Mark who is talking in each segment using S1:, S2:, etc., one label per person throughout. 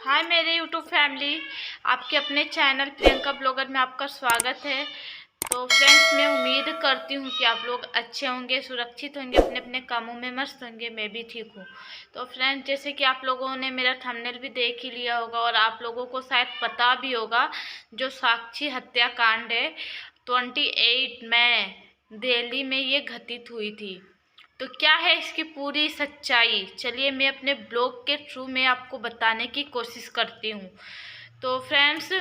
S1: हाय मेरे YouTube family, आपके अपने चैनल प्रियंका ब्लॉगर में आपका स्वागत है। तो फ्रेंड्स, मैं उम्मीद करती हूँ कि आप लोग अच्छे होंगे, सुरक्षित होंगे, अपने अपने कामों में मस्त होंगे। मैं भी ठीक हूँ। तो फ्रेंड्स, जैसे कि आप लोगों ने मेरा थंबनेल भी देख ही लिया होगा और आप लोगों को शायद पता भी होगा, जो साक्षी हत्याकांड है 28 मई दिल्ली में ये घटित हुई थी। तो क्या है इसकी पूरी सच्चाई, चलिए मैं अपने ब्लॉग के थ्रू में आपको बताने की कोशिश करती हूँ। तो फ्रेंड्स,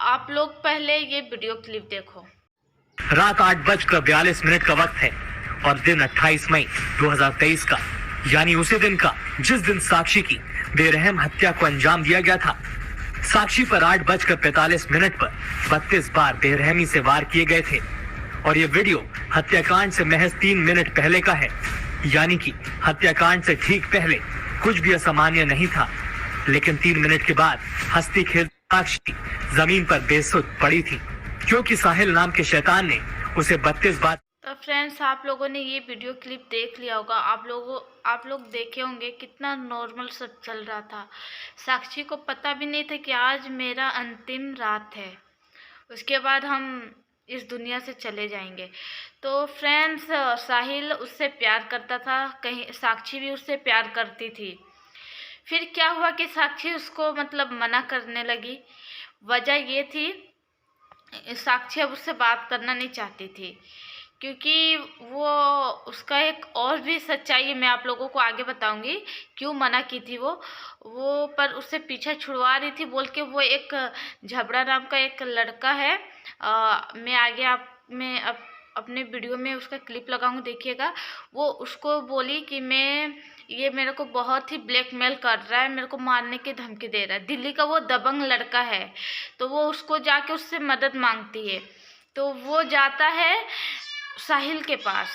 S1: आप लोग पहले ये वीडियो क्लिप देखो।
S2: रात 8:42 का वक्त है और दिन 28 मई 2023 का, यानी उसी दिन का जिस दिन साक्षी की बेरहम हत्या को अंजाम दिया गया था। साक्षी पर 8:45 पर 32 बार बेरहमी से वार किए गए थे और ये वीडियो हत्याकांड से महज 3 मिनट पहले का है, यानी कि हत्याकांड से ठीक पहले कुछ भी असामान्य नहीं था। लेकिन 3 मिनट के बाद हंसती खेलती साक्षी जमीन पर बेसुध पड़ी थी, क्योंकि साहिल नाम के शैतान ने उसे 32 बार।
S1: तो फ्रेंड्स, आप लोगों ने ये वीडियो क्लिप देख लिया होगा। आप लोग देखे होंगे कितना नॉर्मल सब चल रहा था। साक्षी को पता भी नहीं था कि आज मेरा अंतिम रात है, उसके बाद हम इस दुनिया से चले जाएंगे। तो फ्रेंड्स, साहिल उससे प्यार करता था, कहीं साक्षी भी उससे प्यार करती थी। फिर क्या हुआ कि साक्षी उसको मना करने लगी। वजह ये थी, साक्षी अब उससे बात करना नहीं चाहती थी, क्योंकि वो उसका एक और भी सच्चाई है, मैं आप लोगों को आगे बताऊंगी क्यों मना की थी वो पर उससे पीछा छुड़वा रही थी बोल के। वो एक झबरा नाम का एक लड़का है, मैं आगे मैं अपने वीडियो में उसका क्लिप लगाऊंगी, देखिएगा। वो उसको बोली कि ये मेरे को बहुत ही ब्लैकमेल कर रहा है, मेरे को मारने की धमकी दे रहा है। दिल्ली का वो दबंग लड़का है, तो वो उसको जाके उससे मदद मांगती है। तो वो जाता है साहिल के पास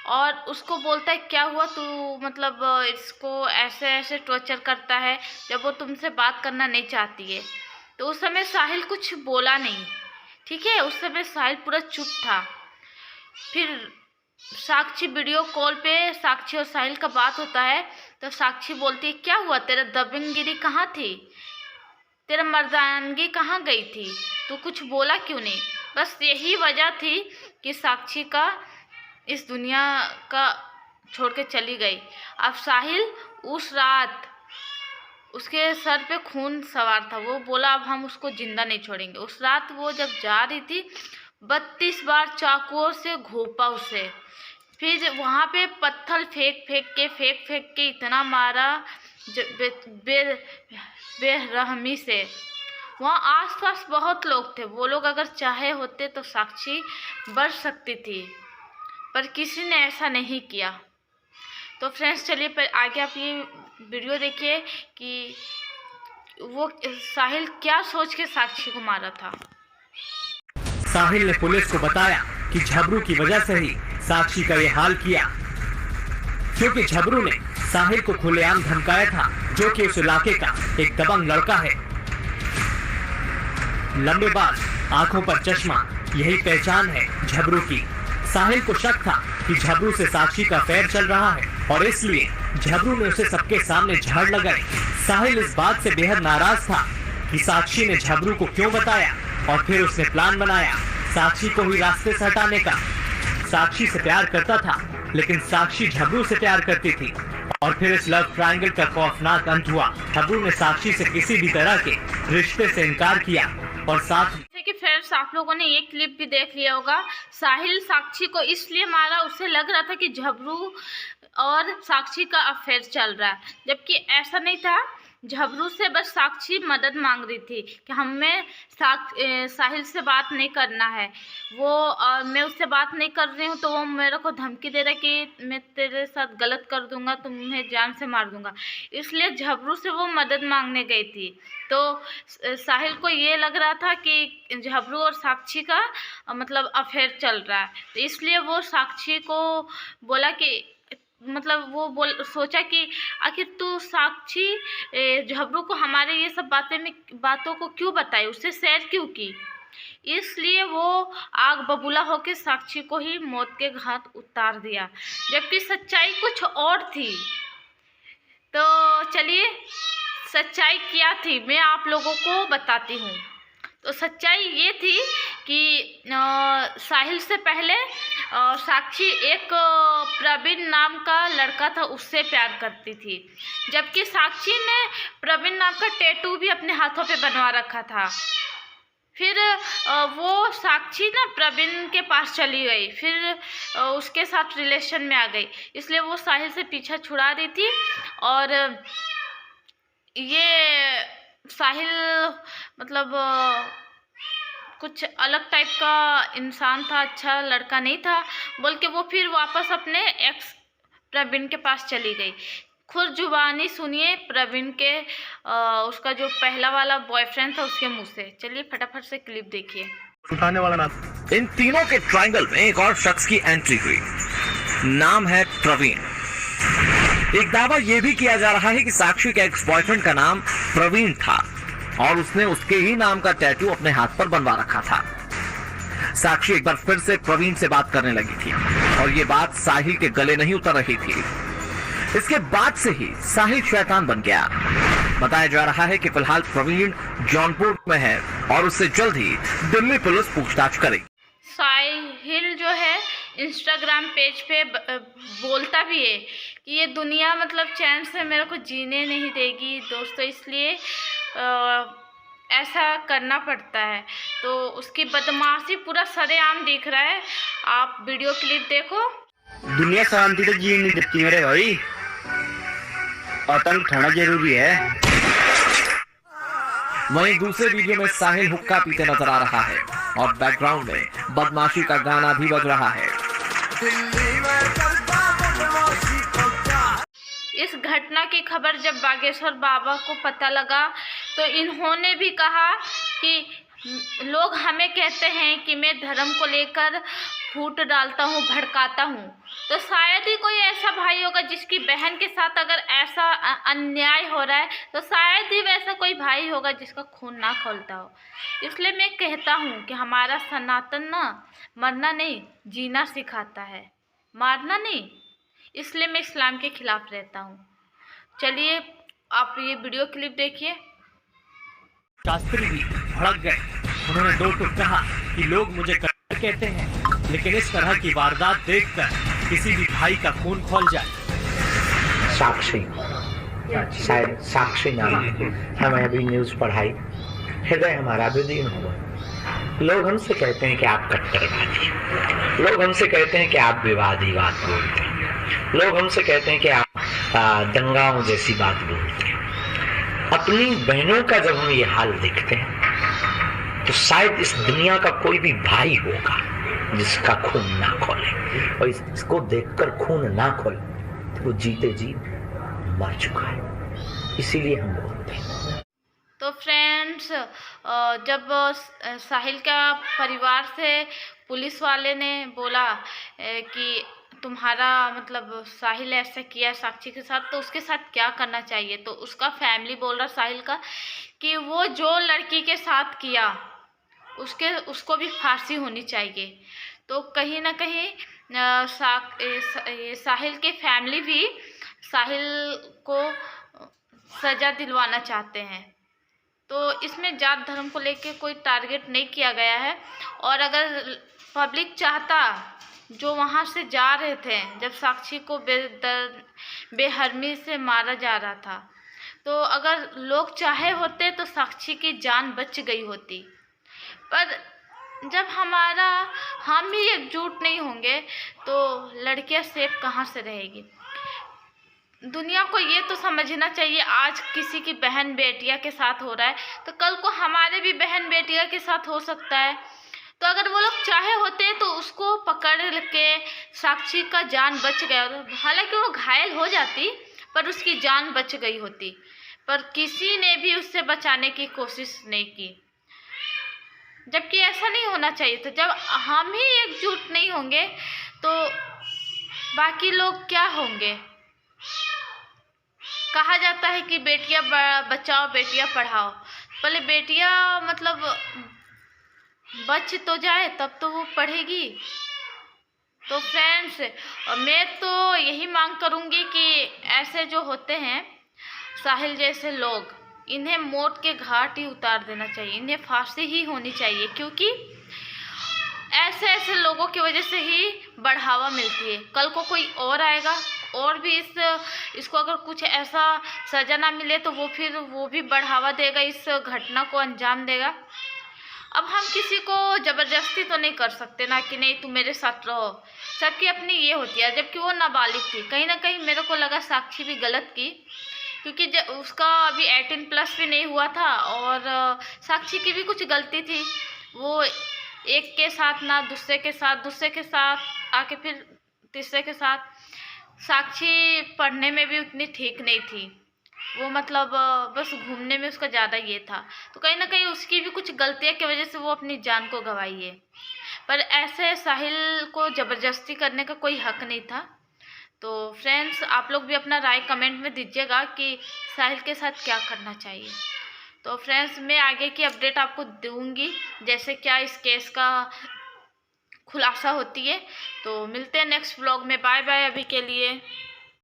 S1: और उसको बोलता है, क्या हुआ, तू इसको ऐसे ऐसे टॉर्चर करता है जब वो तुमसे बात करना नहीं चाहती है। तो उस समय साहिल कुछ बोला नहीं, ठीक है। उस समय साहिल पूरा चुप था। फिर साक्षी वीडियो कॉल पे साक्षी और साहिल का बात होता है, तो साक्षी बोलती है, क्या हुआ, तेरा दबंगगिरी कहाँ थी, तेरा मर्दानगी कहाँ गई थी, तू कुछ बोला क्यों नहीं। बस यही वजह थी कि साक्षी का इस दुनिया का छोड़ के चली गई। अब साहिल उस रात उसके सर पे खून सवार था, वो बोला अब हम उसको जिंदा नहीं छोड़ेंगे। उस रात वो जब जा रही थी, 32 बार चाकुओं से घोंपा उसे। फिर वहाँ पे पत्थर फेंक के इतना मारा बेरहमी से। वहाँ आसपास बहुत लोग थे, वो लोग अगर चाहे होते तो साक्षी बच सकती थी, पर किसी ने ऐसा नहीं किया। तो फ्रेंड्स, चलिए पर आगे आप ये वीडियो देखिए कि वो साहिल क्या सोच के साक्षी को मारा था।
S2: साहिल ने पुलिस को बताया कि झबरू की वजह से ही साक्षी का ये हाल किया, क्योंकि झबरू ने साहिल को खुलेआम धमकाया था, जो कि उस इलाके का एक दबंग लड़का है। लंबे बाल, आंखों पर चश्मा, यही पहचान है झबरू की। साहिल को शक था कि झबरू से साक्षी का अफेयर चल रहा है और इसलिए झबरू ने उसे सबके सामने झाड़ लगाई। साहिल इस बात से बेहद नाराज था कि साक्षी ने झबरू को क्यों बताया, और फिर उसने प्लान बनाया साक्षी को ही रास्ते से हटाने का। साक्षी से प्यार करता था, लेकिन साक्षी झबरू से प्यार करती थी, और फिर इस लव ट्रायंगल का खौफनाक अंत हुआ। झबरू ने साक्षी से किसी भी तरह के रिश्ते से इनकार किया और साथ
S1: कि फ्रेंड्स, आप लोगों ने ये क्लिप भी देख लिया होगा। साहिल साक्षी को इसलिए मारा, उसे लग रहा था कि झबरू और साक्षी का अफेयर चल रहा है, जबकि ऐसा नहीं था। झबरू से बस साक्षी मदद मांग रही थी कि हमें साहिल से बात नहीं करना है, मैं उससे बात नहीं कर रही हूँ, तो वो मेरे को धमकी दे रहा है कि मैं तेरे साथ गलत कर दूंगा, तुम्हें जान से मार दूंगा। इसलिए झबरू से वो मदद मांगने गई थी। तो साहिल को ये लग रहा था कि झबरू और साक्षी का अफेयर चल रहा है, तो इसलिए वो साक्षी को बोला कि सोचा कि आखिर तू साक्षी झबरू को हमारे ये सब बातों को क्यों बताई, उससे शेयर क्यों की। इसलिए वो आग बबूला होकर साक्षी को ही मौत के घाट उतार दिया, जबकि सच्चाई कुछ और थी। तो चलिए सच्चाई क्या थी मैं आप लोगों को बताती हूँ। तो सच्चाई ये थी कि साहिल से पहले साक्षी एक प्रवीण नाम का लड़का था, उससे प्यार करती थी। जबकि साक्षी ने प्रवीण नाम का टैटू भी अपने हाथों पे बनवा रखा था। फिर वो साक्षी ना प्रवीण के पास चली गई, फिर उसके साथ रिलेशन में आ गई, इसलिए वो साहिल से पीछा छुड़ा रही थी। और ये साहिल मतलब कुछ अलग टाइप का इंसान था, अच्छा लड़का नहीं था बोल के वो फिर वापस अपने एक्स प्रवीण के पास चली गई। खुद जुबानी सुनिए प्रवीण के उसका जो पहला वाला बॉयफ्रेंड था उसके मुंह से। चलिए फटाफट से क्लिप देखिए।
S3: उठाने वाला ना।
S2: इन तीनों के ट्रायंगल में एक और शख्स की एंट्री हुई, नाम है प्रवीण। एक दावा यह भी किया जा रहा है कि साक्षी के एक्स बॉयफ्रेंड का नाम प्रवीण था और उसने उसके ही नाम का टैटू अपने हाथ पर बनवा रखा था। साक्षी एक बार फिर से प्रवीण से बात करने लगी थी और ये बात साहिल के गले नहीं उतर रही थी। इसके बाद से ही साहिल शैतान बन गया। बताया जा रहा है कि फिलहाल प्रवीण जौनपुर में है और उससे जल्द ही दिल्ली पुलिस पूछताछ करेगी।
S1: साहिल जो है इंस्टाग्राम पेज पे बोलता भी है कि ये दुनिया मतलब चैन से मेरे को जीने नहीं देगी दोस्तों, इसलिए ऐसा करना पड़ता है। तो उसकी बदमाशी पूरा सरेआम दिख रहा है, आप वीडियो क्लिप देखो।
S3: दुनिया शांति तो जीने नहीं देती मेरे भाई, आतंक होना जरूरी है।
S2: वहीं दूसरे वीडियो में साहिल हुक्का पीते नजर आ रहा है और बैकग्राउंड में बदमाशी का गाना भी बज रहा है।
S1: इस घटना की खबर जब बागेश्वर बाबा को पता लगा तो इन्होंने भी कहा कि लोग हमें कहते हैं कि मैं धर्म को लेकर फूट डालता हूँ, भड़काता हूँ। तो शायद ही कोई ऐसा भाई होगा जिसकी बहन के साथ अगर ऐसा अन्याय हो रहा है तो शायद ही वैसा कोई भाई होगा जिसका खून ना खौलता हो। इसलिए मैं कहता हूँ कि हमारा सनातन ना मरना नहीं जीना सिखाता है, मारना नहीं। इसलिए मैं इस्लाम के खिलाफ रहता हूँ। चलिए आप ये वीडियो क्लिप देखिए।
S2: शास्त्री भी भड़क गए। उन्होंने दो टूक कहा कि लोग मुझे कट्टर कहते हैं, लेकिन इस तरह की वारदात देखकर किसी भी भाई का खून खौल जाए।
S4: साक्षी, शायद साक्षी नाम हमें अभी न्यूज पढ़ाई, हृदय हमारा विदीन हुआ। लोग हमसे कहते हैं कि आप कट्टरवादी, लोग हमसे कहते हैं कि आप विवादी बात बोलते हैं, लोग हमसे कहते हैं कि आप दंगाओं जैसी बात बोलते हैं। अपनी बहनों का जब हम ये हाल देखते हैं तो शायद इस दुनिया का कोई भी भाई होगा जिसका खून ना खोले, और इसको देखकर खून ना खोले तो वो जीते जी मर चुका है, इसीलिए हम बोलते हैं।
S1: तो फ्रेंड्स, जब साहिल का परिवार से पुलिस वाले ने बोला कि तुम्हारा मतलब साहिल ऐसा किया साक्षी के साथ, तो उसके साथ क्या करना चाहिए, तो उसका फैमिली बोल रहा साहिल का कि वो जो लड़की के साथ किया उसको भी फांसी होनी चाहिए। तो कहीं ना कहीं साहिल के फैमिली भी साहिल को सज़ा दिलवाना चाहते हैं। तो इसमें जात धर्म को लेके कोई टारगेट नहीं किया गया है। और अगर पब्लिक चाहता, जो वहाँ से जा रहे थे जब साक्षी को बेहरमी से मारा जा रहा था, तो अगर लोग चाहे होते तो साक्षी की जान बच गई होती। पर जब हम ही एकजुट नहीं होंगे तो लड़कियां सेफ कहाँ से रहेगी। दुनिया को ये तो समझना चाहिए, आज किसी की बहन बेटिया के साथ हो रहा है तो कल को हमारे भी बहन बेटिया के साथ हो सकता है। तो अगर वो लोग चाहे होते तो उसको पकड़ के साक्षी का जान बच गया, हालांकि वो घायल हो जाती पर उसकी जान बच गई होती, पर किसी ने भी उससे बचाने की कोशिश नहीं की। जबकि ऐसा नहीं होना चाहिए था। जब हम ही एकजुट नहीं होंगे तो बाकी लोग क्या होंगे। कहा जाता है कि बेटियां बचाओ बेटियां पढ़ाओ, पहले बेटियां मतलब बच तो जाए तब तो वो पढ़ेगी। तो फ्रेंड्स, मैं तो यही मांग करूंगी कि ऐसे जो होते हैं साहिल जैसे लोग, इन्हें मौत के घाट ही उतार देना चाहिए, इन्हें फांसी ही होनी चाहिए, क्योंकि ऐसे ऐसे लोगों की वजह से ही बढ़ावा मिलती है। कल को कोई और आएगा और भी इसको अगर कुछ ऐसा सजा ना मिले तो वो भी बढ़ावा देगा, इस घटना को अंजाम देगा। अब हम किसी को ज़बरदस्ती तो नहीं कर सकते ना कि नहीं तुम मेरे साथ रहो, सबकी अपनी ये होती है। जबकि वो नाबालिग थी, कहीं ना कहीं मेरे को लगा साक्षी भी गलत की, क्योंकि जब उसका अभी 18+ भी नहीं हुआ था और साक्षी की भी कुछ गलती थी। वो एक के साथ ना दूसरे के साथ आके फिर तीसरे के साथ। साक्षी पढ़ने में भी उतनी ठीक नहीं थी, वो मतलब बस घूमने में उसका ज़्यादा ये था, तो कहीं ना कहीं उसकी भी कुछ गलतियों की वजह से वो अपनी जान को गंवाई है। पर ऐसे साहिल को ज़बरदस्ती करने का कोई हक नहीं था। तो फ्रेंड्स, आप लोग भी अपना राय कमेंट में दीजिएगा कि साहिल के साथ क्या करना चाहिए। तो फ्रेंड्स, मैं आगे की अपडेट आपको दूंगी, जैसे क्या इस केस का खुलासा होती है। तो मिलते हैं नेक्स्ट व्लॉग में। बाय बाय अभी के लिए।